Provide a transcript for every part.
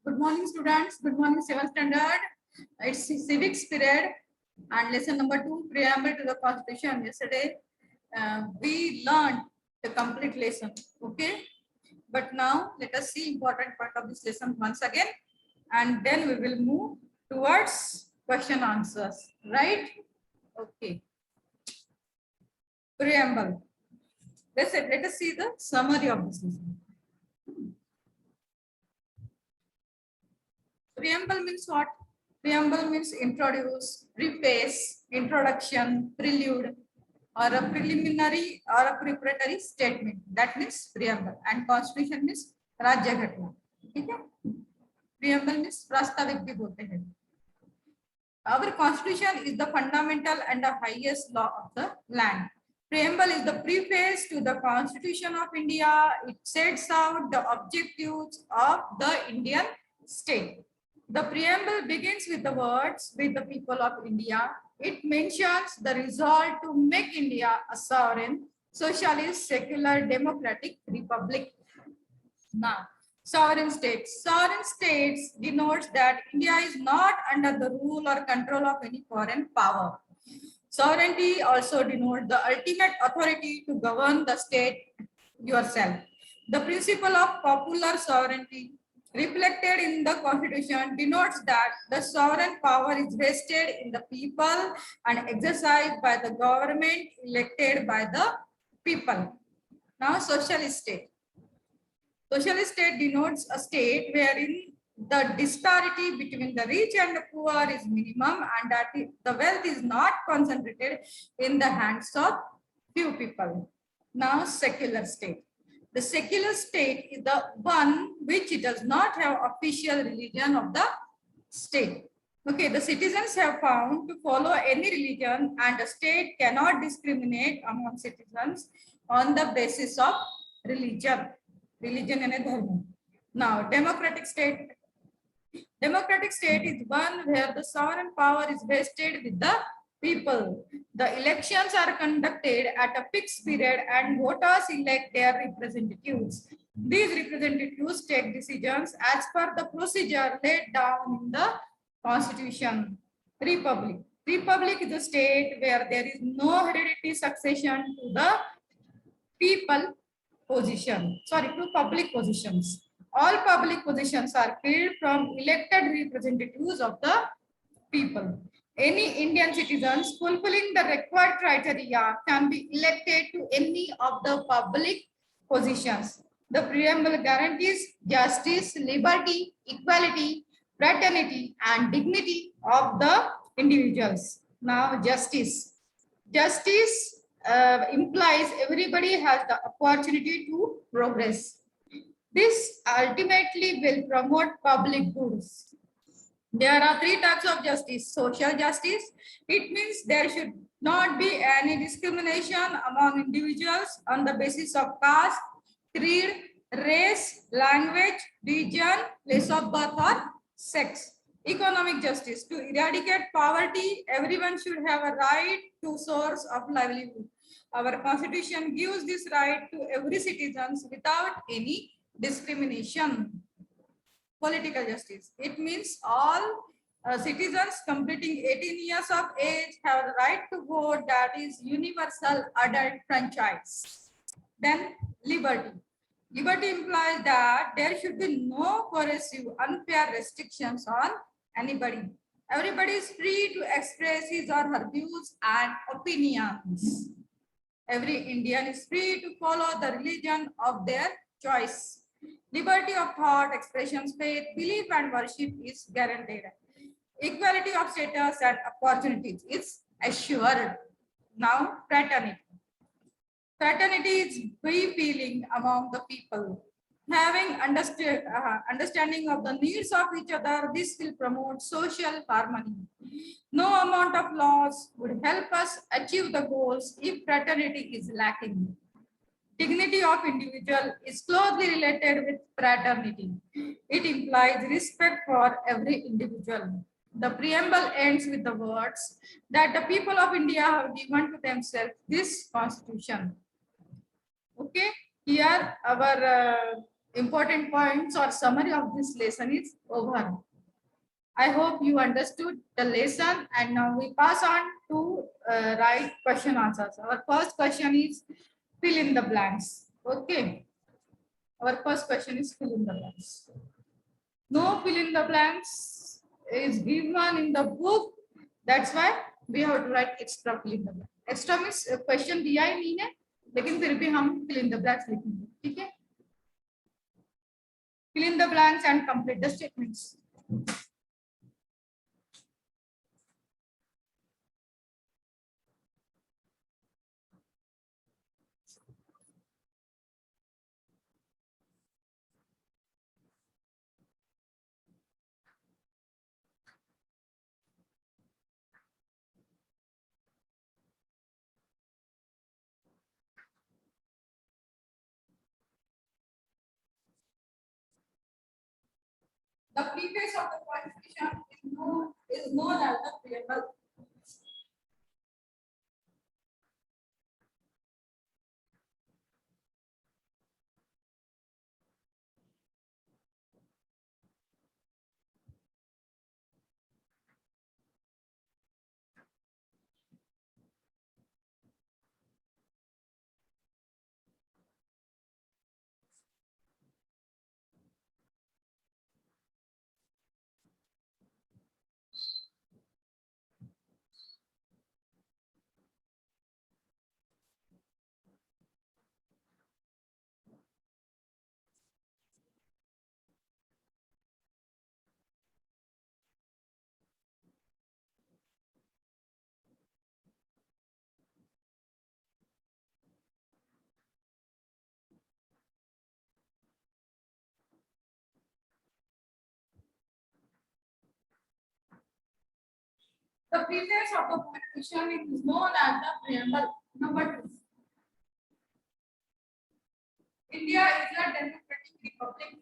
Good morning, students. Good morning, 7th standard. It's civics period and lesson number 2, preamble to the Constitution. Yesterday, we learned the complete lesson. Okay, but now let us see important part of this lesson once again, and then we will move towards question answers. Right? Okay. Preamble. Let us see the summary of this lesson. Preamble means what? Preamble means introduce, preface, introduction, prelude, or a preliminary or a preparatory statement. That means preamble. And constitution means Rajya Ghatna. Okay? Preamble means prastavik bhi bolte hain. Our constitution is the fundamental and the highest law of the land. Preamble is the preface to the Constitution of India. It sets out the objectives of the Indian state. The preamble begins with the words, with the people of India. It mentions the resolve to make India a sovereign, socialist, secular, democratic republic. Now, sovereign states. Sovereign states denotes that India is not under the rule or control of any foreign power. Sovereignty also denotes the ultimate authority to govern the state yourself. The principle of popular sovereignty reflected in the Constitution denotes that the sovereign power is vested in the people and exercised by the government elected by the people. Now, socialist state. Socialist state denotes a state wherein the disparity between the rich and the poor is minimum and that the wealth is not concentrated in the hands of few people. Now, secular state. The secular state is the one which does not have official religion of the state. Okay, the citizens have found to follow any religion and the state cannot discriminate among citizens on the basis of religion. Religion and dharma. Now, democratic state. Democratic state is one where the sovereign power is vested with the people. The elections are conducted at a fixed period and voters elect their representatives. These representatives take decisions as per the procedure laid down in the Constitution. Republic. Republic is a state where there is no hereditary succession to the people position. Sorry, to public positions. All public positions are filled from elected representatives of the people. Any Indian citizens fulfilling the required criteria can be elected to any of the public positions. The preamble guarantees justice, liberty, equality, fraternity, and dignity of the individuals. Now, justice. Justice implies everybody has the opportunity to progress. This ultimately will promote public goods. There are 3 types of justice. Social justice. It means there should not be any discrimination among individuals on the basis of caste, creed, race, language, region, place of birth, or sex. Economic justice. To eradicate poverty, everyone should have a right to source of livelihood. Our Constitution gives this right to every citizen without any discrimination. Political justice. It means all citizens completing 18 years of age have the right to vote, that is universal adult franchise. Then liberty. Liberty implies that there should be no coercive, unfair restrictions on anybody. Everybody is free to express his or her views and opinions. Every Indian is free to follow the religion of their choice. Liberty of thought, expressions, faith, belief, and worship is guaranteed. Equality of status and opportunities is assured. Now, fraternity. Fraternity is free feeling among the people. Having understanding of the needs of each other, this will promote social harmony. No amount of laws would help us achieve the goals if fraternity is lacking. Dignity of individual is closely related with fraternity. It implies respect for every individual. The preamble ends with the words that the people of India have given to themselves this constitution. Okay, here our important points or summary of this lesson is over. I hope you understood the lesson, and now we pass on to write question answers. Our first question is fill in the blanks. Okay. Our first question is fill in the blanks. No fill in the blanks is given in the book. That's why we have to write extra fill in the blanks. Extra means question दिया ही नहीं है, लेकिन फिर भी हम fill in the blanks लिखेंगे. ठीक है? Fill in the blanks and complete the statements. The preface of the qualification is known as the preamble. The preface of the qualification is known as the preamble. Number 2. India is a democratic republic.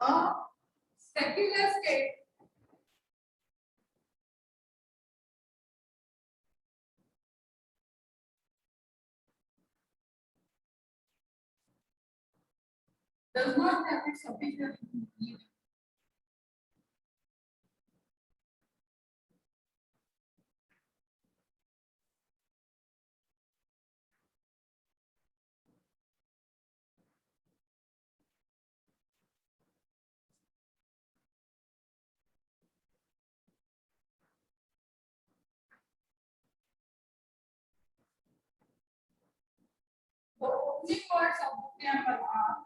A secular state does not have its official religion. The opening words of the preamble are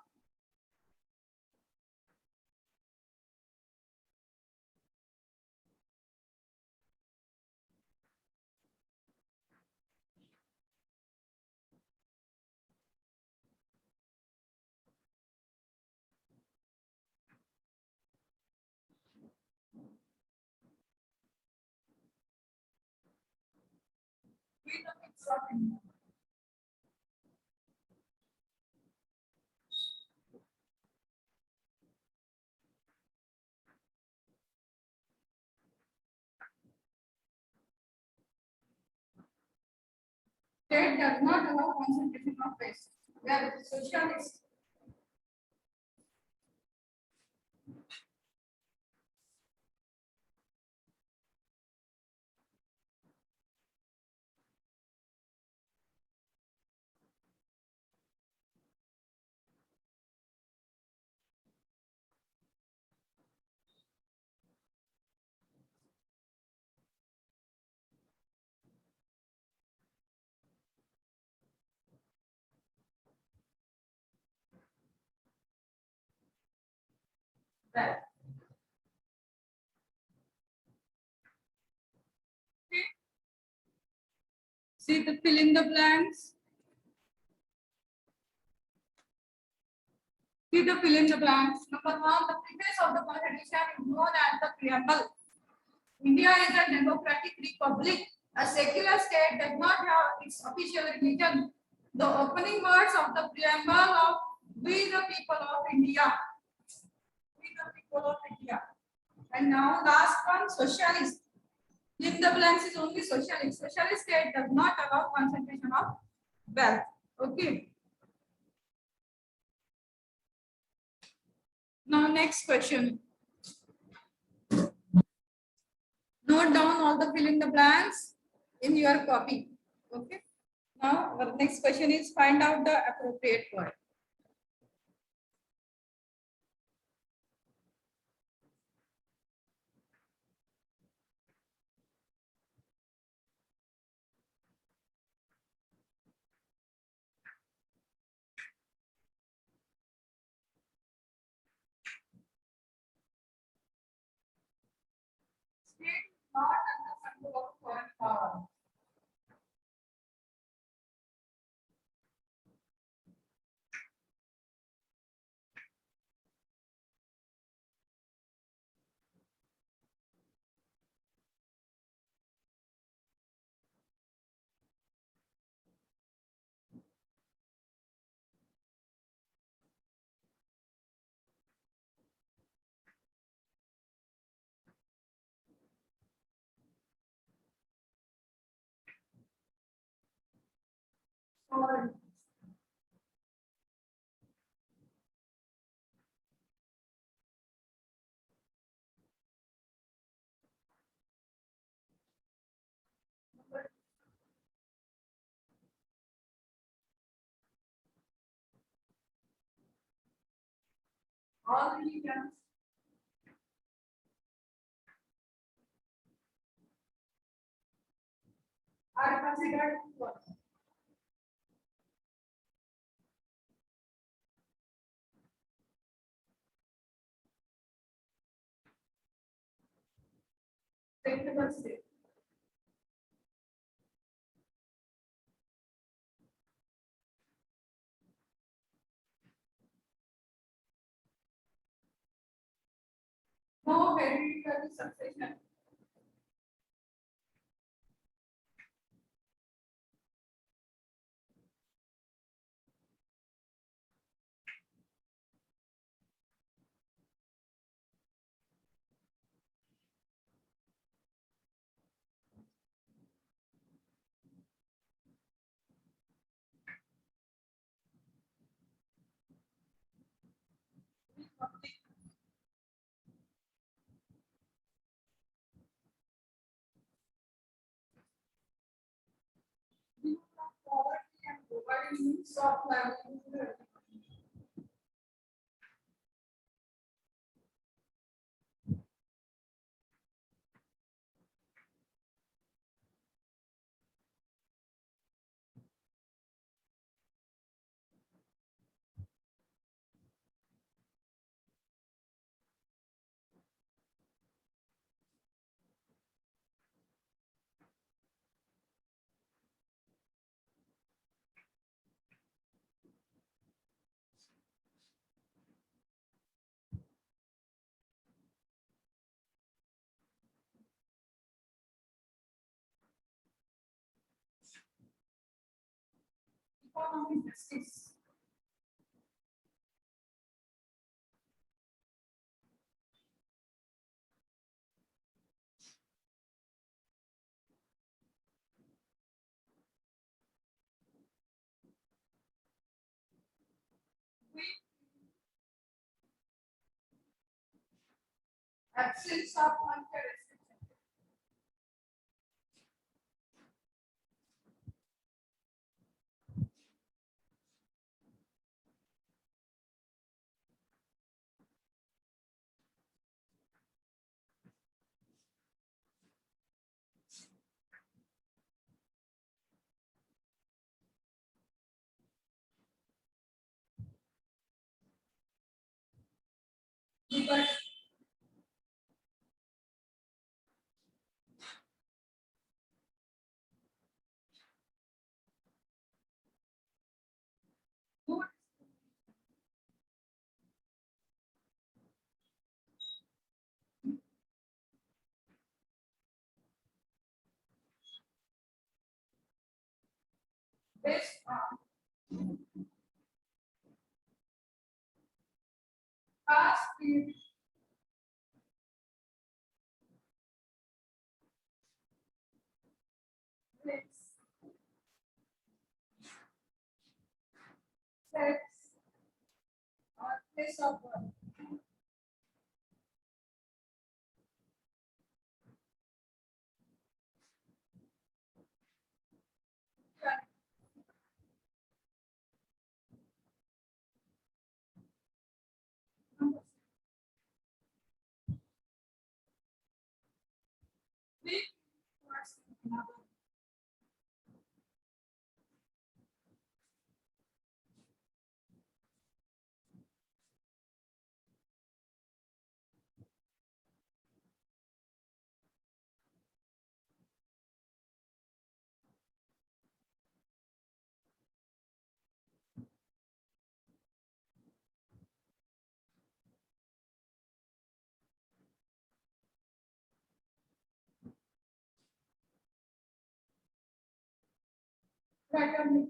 freedom of India. State does not allow concentration of waste. We are socialist. Right. See the fill in the blanks. See the fill in the blanks. Number 1, the preface of the constitution is known as the preamble. India is a democratic republic. A secular state does not have its official religion. The opening words of the preamble of We the people of India. We the people of India. And now last one, socialist. In the blanks is only socialist. Socialist state does not allow concentration of wealth. Okay. Now next question. Note down all the fill in the blanks in your copy. Okay. Now our next question is find out the appropriate word. State is not under control of foreign power. Foreign. All religions are considered equal. Secular state. No hereditary succession. Poverty and providing means of livelihood. Economic justice. Absence of unfair restriction. Liberty. based on caste, creed, race, sex, or place of birth. Three towards another. Fraternity.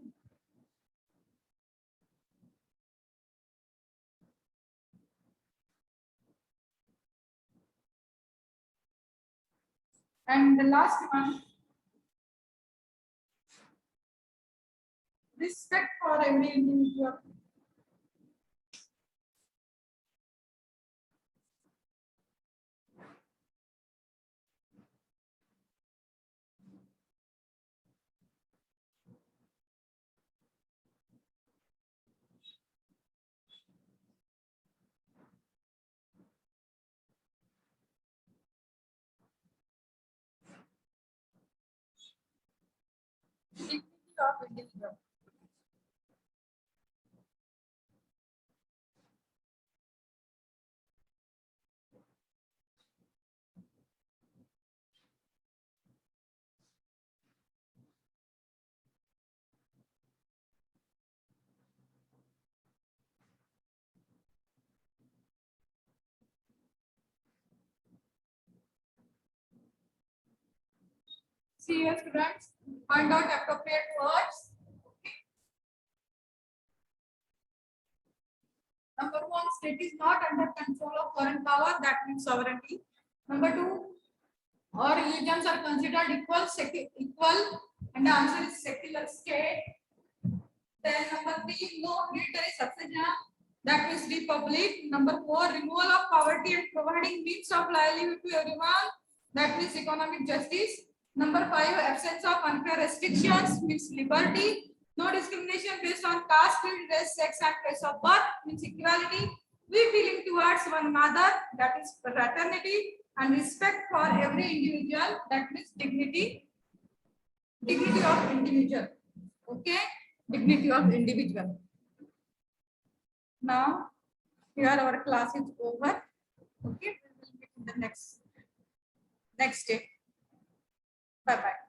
And the last one, respect for every individual. Dignity of individual. See here, students, find out appropriate words. Number one, state is not under control of foreign power, that means sovereignty. Number two, all religions are considered equal, and the answer is secular state. Then number three, no military succession, that means republic. Number four, removal of poverty and providing means of livelihood to everyone, that means economic justice. Number five, absence of unfair restrictions means liberty. No discrimination based on caste, creed, race, sex, and place of birth means equality. We feeling towards one another, that is fraternity, and respect for every individual, that means dignity. Dignity of individual. Okay, dignity of individual. Now, here our class is over. Okay, we will meet in the next day. Bye bye.